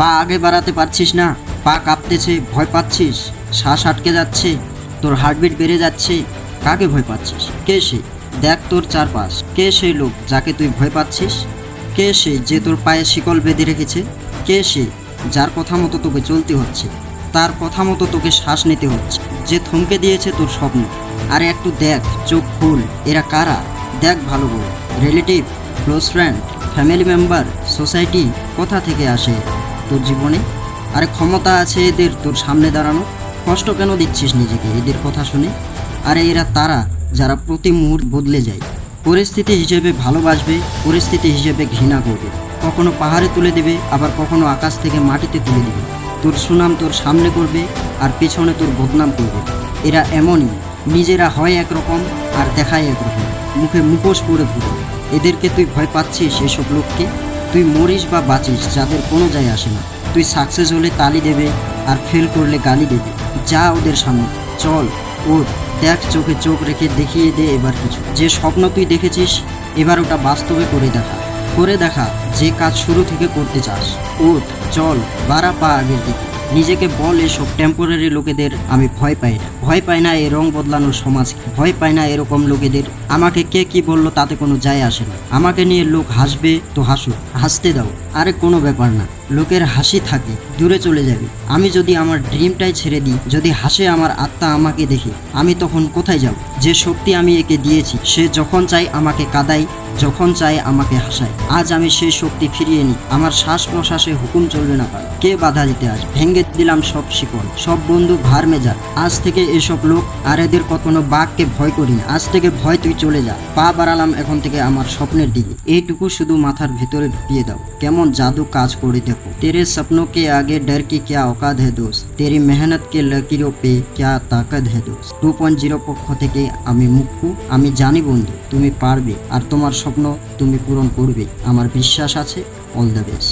পা আগে বাড়াতে পারছিস না, পা কাঁপতেছে, ভয় পাচ্ছিস, শ্বাস আটকে যাচ্ছে, তোর হার্টবিট বেড়ে যাচ্ছে। কাকে ভয় পাচ্ছিস? কে সে? দেখ তোর চারপাশ, কে সেই লোক যাকে তুই ভয় পাচ্ছিস? কে সে যে তোর পায়ে শিকল বেঁধে রেখেছে? কে সে যার কথা মতো তোকে চলতে হচ্ছে, তার কথা মতো তোকে শ্বাস নিতে হচ্ছে, যে থমকে দিয়েছে তোর স্বপ্ন? আরে একটু দেখ, চোখ খুল, এরা কারা? দেখ ভালো করে। Relative, close friend, family member, society, কোথা থেকে আসে তোর জীবনে? আরে ক্ষমতা আছে এদের তোর সামনে দাঁড়ানো, কষ্ট কেন দিচ্ছিস নিজেকে এদের কথা শুনে? আরে এরা তারা যারা প্রতি মুহূর্ত বদলে যায়, পরিস্থিতি হিসেবে ভালোবাসবে, পরিস্থিতি হিসেবে ঘৃণা করবে, কখনো পাহাড়ে তুলে দেবে, আবার কখনো আকাশ থেকে মাটিতে তুলে দেবে। তোর সুনাম তোর সামনে করবে আর পেছনে তোর বদনাম করবে। এরা এমনই, নিজেরা হয় একরকম আর দেখায় একরকম, মুখে মুখোশ পরে ঘুরে। এদেরকে তুই ভয় পাচ্ছিস? এসব লোককে? তুই মরিস বা বাঁচিস যাদের কোনো যায় আসে না। তুই সাকসেস হলে তালি দেবে আর ফেল করলে গালি দেবে। যা ওদের সামনে, চল ওঠ, দেখ, চোখে চোখ রেখে দেখিয়ে দে এবার কিছু। যে স্বপ্ন তুই দেখেছিস এবার ওটা বাস্তবে করে দেখা, করে দেখা যে কাজ শুরু থেকে করতে চাস। ওঠ, চল, বাড়া পা আগের দিকে। নিজেকে বল, এসব টেম্পোরারি লোকেদের আমি ভয় পাই না। ভয় পাই না এই রং বদলানোর সমাজকে, ভয় পাই না এরকম লোকেদের। আমাকে কে কি বললো তাতে কোনো যায় আসে না। আমাকে নিয়ে লোক হাসবে তো হাসুক, হাসতে দাও, আরে কোনো ব্যাপার না। লোকের হাসি থাকে, দূরে চলে যাবে। আমি যদি আমার ড্রিমটাই ছেড়ে দিই, যদি হাসে আমার আত্মা আমাকে দেখে, আমি তখন কোথায় যাব? যে শক্তি আমি একে দিয়েছি, সে যখন চাই আমাকে কাঁদায়, যখন চাই আমাকে হাসায়। আজ আমি সেই শক্তি ফিরিয়ে নিই। আমার শ্বাস প্রশ্বাসে হুকুম চলবে না কারো। কে বাধা দিতে আসবে? ভেঙে দিলাম সব শিকল, সব বন্ধু ভার মেজা। আজ থেকে এসব লোক আর এদের কখনো বাঘকে ভয় করি না। আজ থেকে ভয় তুই চলে যা। পা বাড়ালাম এখন থেকে আমার স্বপ্নের দিকে। এইটুকু শুধু মাথার ভেতরে ঢুকিয়ে দাও। কেমন জাদু কাজ করে দেখো। তেরে सपनों के आगे डर की क्या औकात है दोस्त, तेरी मेहनत के लकीरों पे क्या ताकत है दोस्त। 2.0 পক্ষ থেকে আমি মুক্কু। আমি জানি বন্ধু তুমি পারবে, আর তোমার স্বপ্ন তুমি পূরণ করবে। আমার বিশ্বাস আছে। All the best.